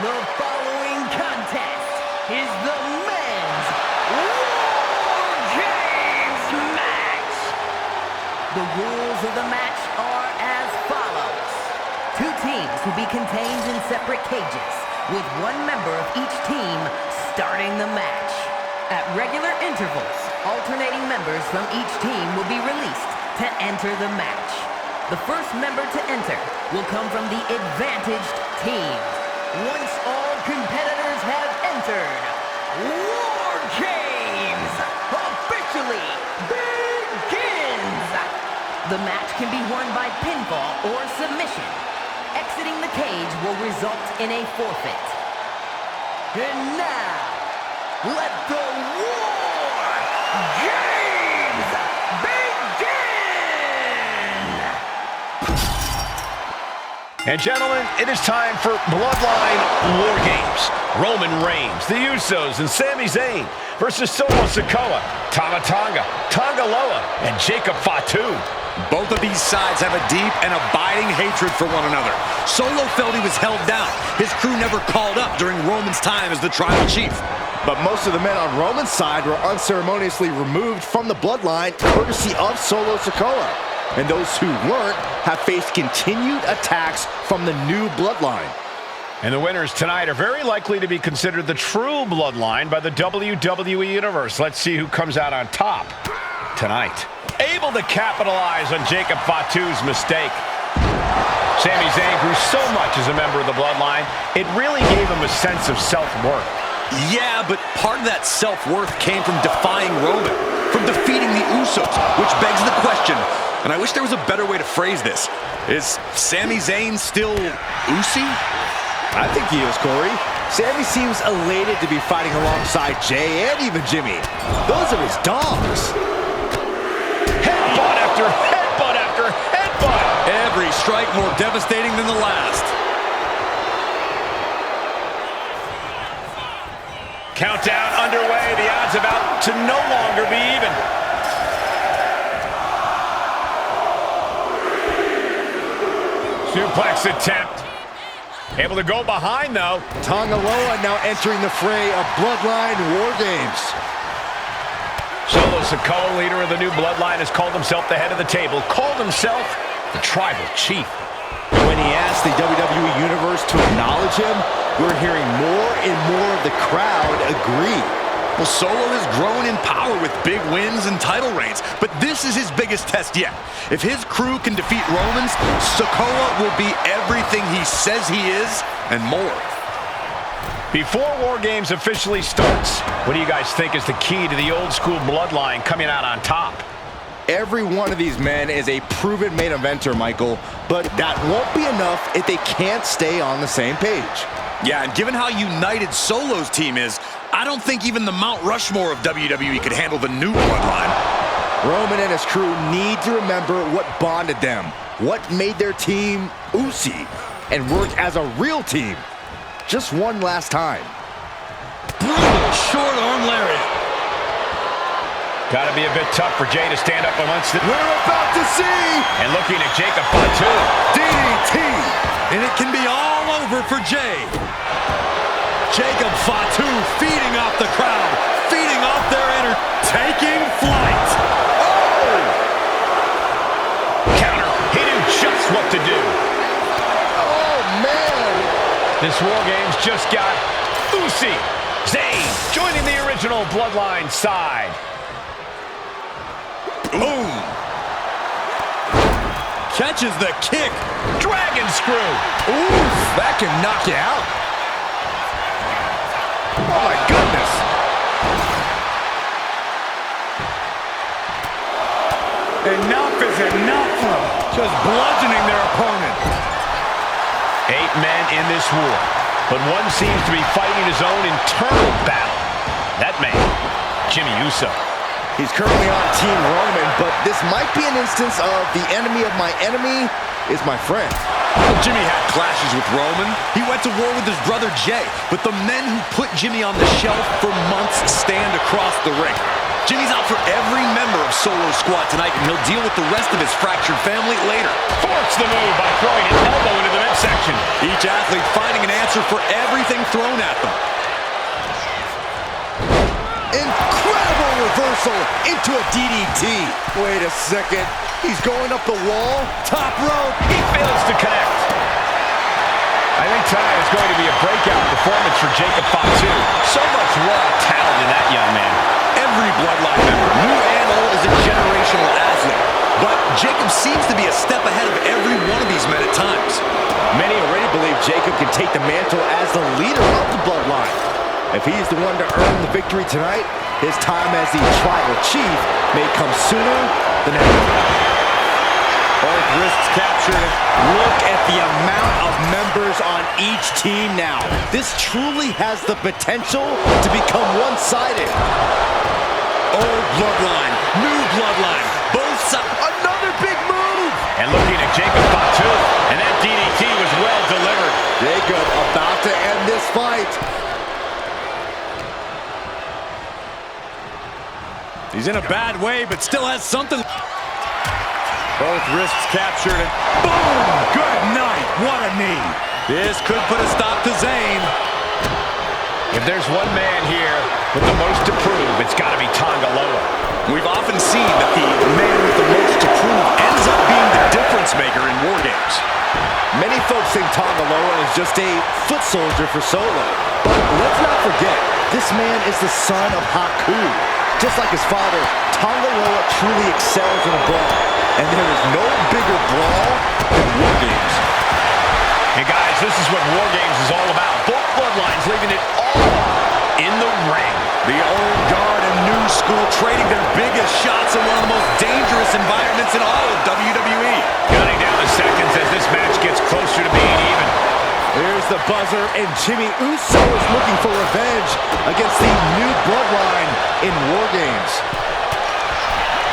The following contest is the men's WarGames match. The rules of the match are as follows. Two teams will be contained in separate cages, with one member of each team starting the match. At regular intervals, alternating members from each team will be released to enter the match. The first member to enter will come from the advantaged team. Once all competitors have entered, WarGames officially begins! The match can be won by pinfall or submission. Exiting the cage will result in a forfeit. And now, let the WarGames begin! And gentlemen, it is time for Bloodline WarGames. Roman Reigns, the Usos, and Sami Zayn versus Solo Sikoa, Tama Tonga, Tonga Loa, and Jacob Fatu. Both of these sides have a deep and abiding hatred for one another. Solo felt he was held down. His crew never called up during Roman's time as the tribal chief. But most of the men on Roman's side were unceremoniously removed from the Bloodline courtesy of Solo Sikoa. And those who weren't have faced continued attacks from the new Bloodline. And the winners tonight are very likely to be considered the true Bloodline by the WWE Universe. Let's see who comes out on top tonight. Able to capitalize on Jacob Fatu's mistake. Sami Zayn grew so much as a member of the Bloodline, it really gave him a sense of self-worth. Yeah, but part of that self-worth came from defying Roman, from defeating the Usos, which begs the question, and I wish there was a better way to phrase this. Is Sami Zayn still Usi? I think he is, Corey. Sami seems elated to be fighting alongside Jay and even Jimmy. Those are his dogs. Headbutt after headbutt after headbutt. Every strike more devastating than the last. Countdown underway. The odds about to no longer be even. Suplex attempt. Able to go behind, though. Tonga Loa now entering the fray of Bloodline WarGames. Solo Sikoa, leader of the new Bloodline, has called himself the head of the table, called himself the tribal chief. When he asked the WWE Universe to acknowledge him, we're hearing more and more of the crowd agree. Well, Solo has grown in power with big wins and title reigns, but this is his biggest test yet. If his crew can defeat Roman's, Sikoa will be everything he says he is and more. Before WarGames officially starts, what do you guys think is the key to the old school Bloodline coming out on top? Every one of these men is a proven main eventer, Michael, but that won't be enough if they can't stay on the same page. Yeah, and given how united Solo's team is, I don't think even the Mount Rushmore of WWE could handle the new Bloodline. Roman and his crew need to remember what bonded them, what made their team Usi, and work as a real team. Just one last time. Brutal short arm lariat. Got to be a bit tough for Jay to stand up amongst the... We're about to see! And looking at Jacob Fatu. DDT! And it can be all over for Jay. Jacob Fatu feeding off the crowd, feeding off their taking flight. Oh! Counter. He knew just what to do. Oh, man! This WarGames just got Usi. Zayn joining the original Bloodline side. Boom! Catches the kick. Dragon screw. Oof, that can knock you out. Oh, my goodness. Enough is enough. Just bludgeoning their opponent. 8 men in this war, but one seems to be fighting his own internal battle. That man, Jimmy Uso. He's currently on Team Roman, but this might be an instance of the enemy of my enemy is my friend. Well, Jimmy had clashes with Roman. He went to war with his brother Jay, but the men who put Jimmy on the shelf for months stand across the ring. Jimmy's out for every member of Solo's squad tonight, and he'll deal with the rest of his fractured family later. Force the move by throwing an elbow into the midsection. Each athlete finding an answer for everything thrown at them. Incredible reversal into a DDT. Wait a second. He's going up the wall. Top rope. He fails to connect. I think tonight is going to be a breakout performance for Jacob Fatu. So much raw talent in that young man. Every Bloodline member, new and old, is a generational athlete. But Jacob seems to be a step ahead of every one of these men at times. Many already believe Jacob can take the mantle as the leader of the Bloodline. If he's the one to earn the victory tonight, his time as the tribal chief may come sooner than ever. Both wrists captured. Look at the amount of members on each team now. This truly has the potential to become one-sided. Old Bloodline, new Bloodline, both sides. Another big move! And looking at Jacob Fatu, and that DDT was well delivered. Jacob about to end this fight. He's in a bad way, but still has something. Both wrists captured, and boom! Good night. What a knee. This could put a stop to Zayn. If there's one man here with the most to prove, it's got to be Tonga Loa. We've often seen that the man with the most to prove ends up being the difference maker in WarGames. Many folks think Tonga Loa is just a foot soldier for Solo. But let's not forget, this man is the son of Haku. Just like his father, Tonga Loa truly excels in a brawl. And there is no bigger brawl than WarGames. Hey guys, this is what WarGames is all about. Both bloodlines leaving it all in the ring. The old guard and new school trading their biggest shots in one of the most dangerous environments in all of WWE. Counting down the seconds as this match gets closer to being even. Here's the buzzer, and Jimmy Uso is looking for revenge against the new bloodline in WarGames.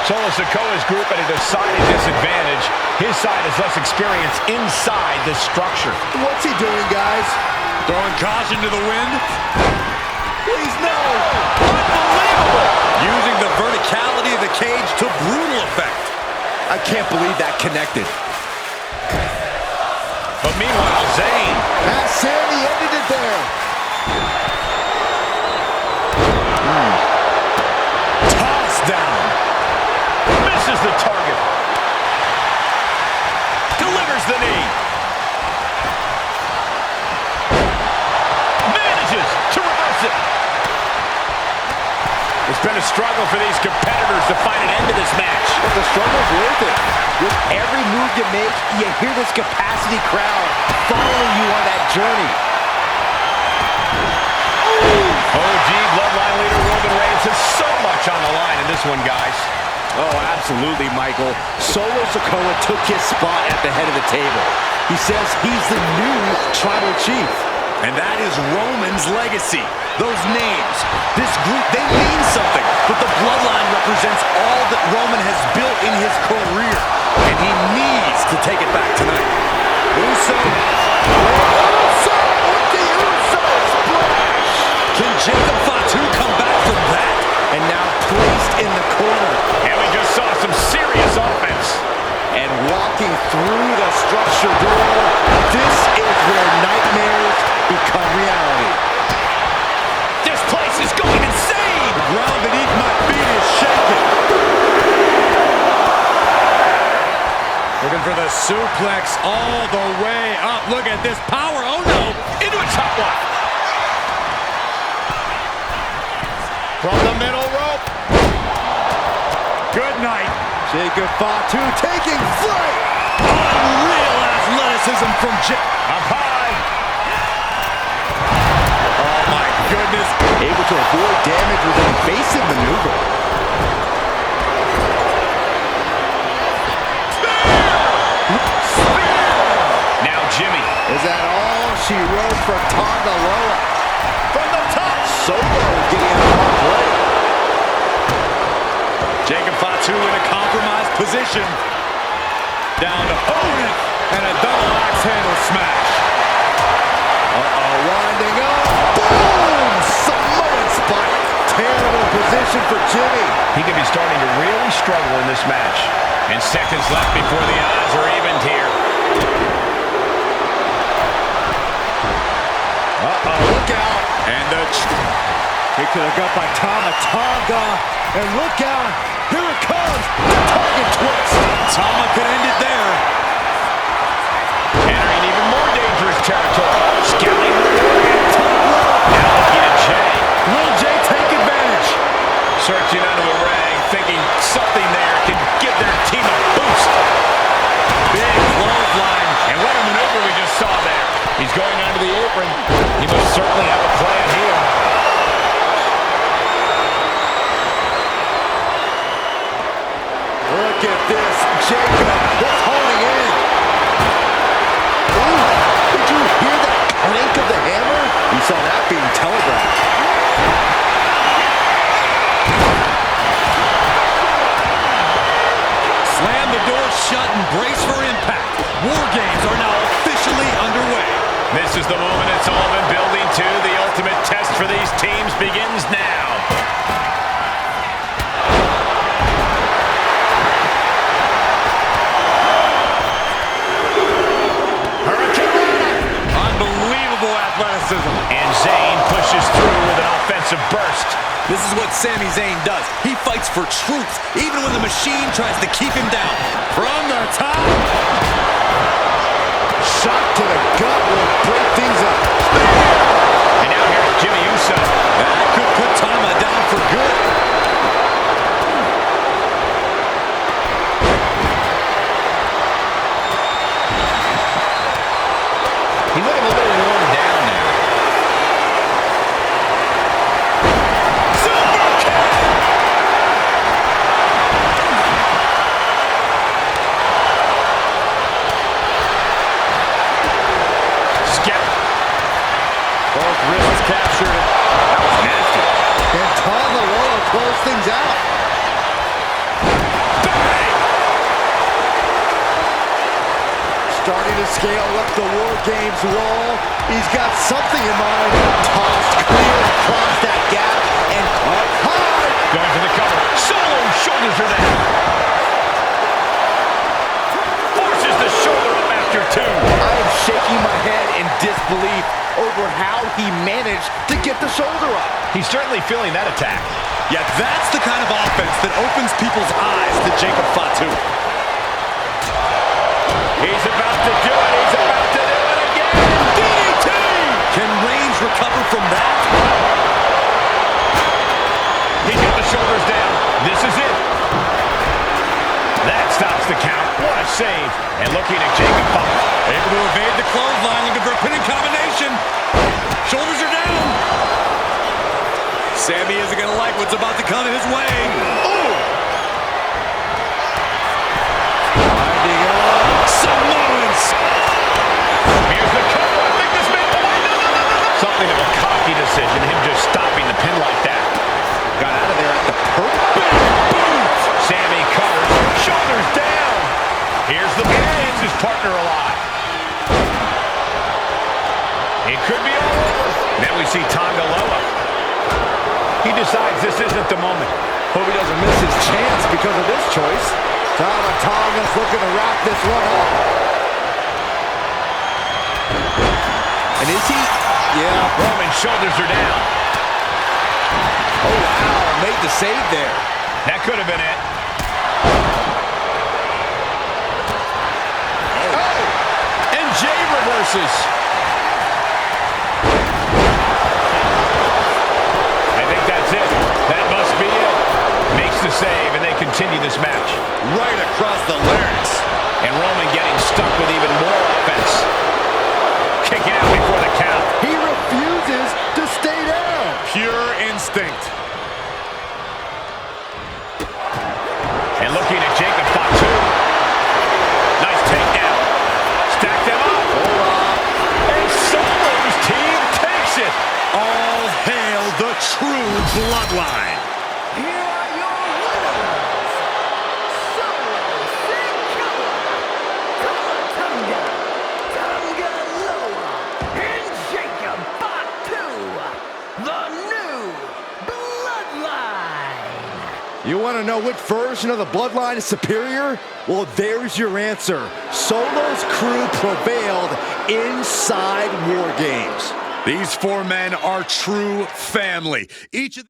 Solo Sikoa's group at a decided disadvantage. His side has less experience inside this structure. What's he doing, guys? Throwing caution to the wind. Please, no! Unbelievable! Using the verticality of the cage to brutal effect. I can't believe that connected. But meanwhile, Zayn. Sammy ended it there. Toss down. Misses the target. Delivers the knee. Manages to reverse it. It's been a struggle for these competitors to find an end to this match. But the struggle's worth it. With every move you make, you hear this capacity crowd following you on that journey. OG Bloodline leader Roman Reigns has so much on the line in this one, guys. Oh, absolutely, Michael. Solo Sikoa took his spot at the head of the table. He says he's the new tribal chief. And that is Roman's legacy. Those names, this group, they mean something. But the Bloodline represents all that Roman has built in his career. And he needs to take it back tonight. Uso. Uso with the Uso splash. Can Jacob Fatu come back from that? And now placed in the corner. And we just saw some serious offense. And walking through the structure door, this is where nightmares become reality. This place is going insane. The ground beneath my feet is shaking. Looking for the suplex all the way up. Look at this power. Oh, no. Into a top lock. From the middle rope. Good night. Jacob Fatu taking flight. Unreal athleticism from Up high. Oh, my goodness. Able to avoid damage with an evasive maneuver. Now Jimmy. Is that all she wrote for Tonga Loa? From the top, Solo getting in the play. Jacob Fatu in a compromised position. Down to opponent and a double axe handle smash. Winding up. Boom! Samoan spike. Terrible position for Jimmy. He could be starting to really struggle in this match. And seconds left before the odds are evened here. Kick to the gut by Tama Tonga. And look out. Here it comes. The target twist. Tama could end it there. Entering even more dangerous territory. Scouting the ring. Now looking at Jay. Will Jay take advantage? Searching under the ring, thinking something there can give their team a boost. Big clothesline. And what a maneuver we just saw there. He's going under the apron. He must certainly have a plan here. Look at this. Jacob is holding in. Ooh, did you hear that clank of the hammer? You saw that being telegraphed. Slam the door shut and brace for impact. WarGames are now officially underway. This is the moment it's all been building to. The ultimate test for these teams begins now. Unbelievable athleticism. And Zayn pushes through with an offensive burst. This is what Sami Zayn does. He fights for truth, even when the machine tries to keep him down. From the top. Shot to the gut will break things up. And now here's Jimmy Uso. That could put Tama down for good. He's looking a little worn down now. Super kick! Skip. Both wrists captured. That was nasty. And Tama will close things out. Bang! Starting to scale up the WarGames roll. He's got something in mind. Tossed clear across that gap and cut hard. Going for the cover. Solo shoulders are down. Forces the shoulder up after two. I am shaking my head in disbelief over how he managed to get the shoulder up. He's certainly feeling that attack. Yeah, that's the kind of offense that opens people's eyes to Jacob Fatu. He's about to do it. He's about to do it again. DDT! Can Reigns recover from that? He's got the shoulders down. This is it. That stops the count. What a save. And looking at Jacob Fatu. Able to evade the clothesline, looking for a pinning combination. Shoulders are down. Sami isn't going to like what's about to come his way. Ooh! Winding up. Samoans. Here's the cover. I think this may... Something of a cocky decision, him just stopping the pin like that. Got out of there at the perfect. Boom! Sami covers. Shoulders down. Here's the pin. Keeps his partner alive. It could be all over. Then we see Tonga Loa. He decides this isn't the moment. Hope he doesn't miss his chance because of this choice. Tama Tonga's looking to wrap this one up. And is he? Yeah. Roman's shoulders are down. Oh, wow. Made the save there. That could have been it. Oh! And Jay reverses. I think that's it. That must be it. Makes the save, and they continue this match. Right across the larynx. And Roman getting stuck with even more offense. Kicking out before the count. He refuses to stay down. Pure instinct. And looking at Jacob Fatu. Nice takedown. Stack them up. And Solo's team takes it. All hail the true Bloodline. Here are your winners, Solo Sikoa, Tonga, Tonga Loa, and Jacob Fatu, the new Bloodline. You want to know which version of the Bloodline is superior? Well, there's your answer. Solo's crew prevailed inside WarGames. These four men are true family. Each of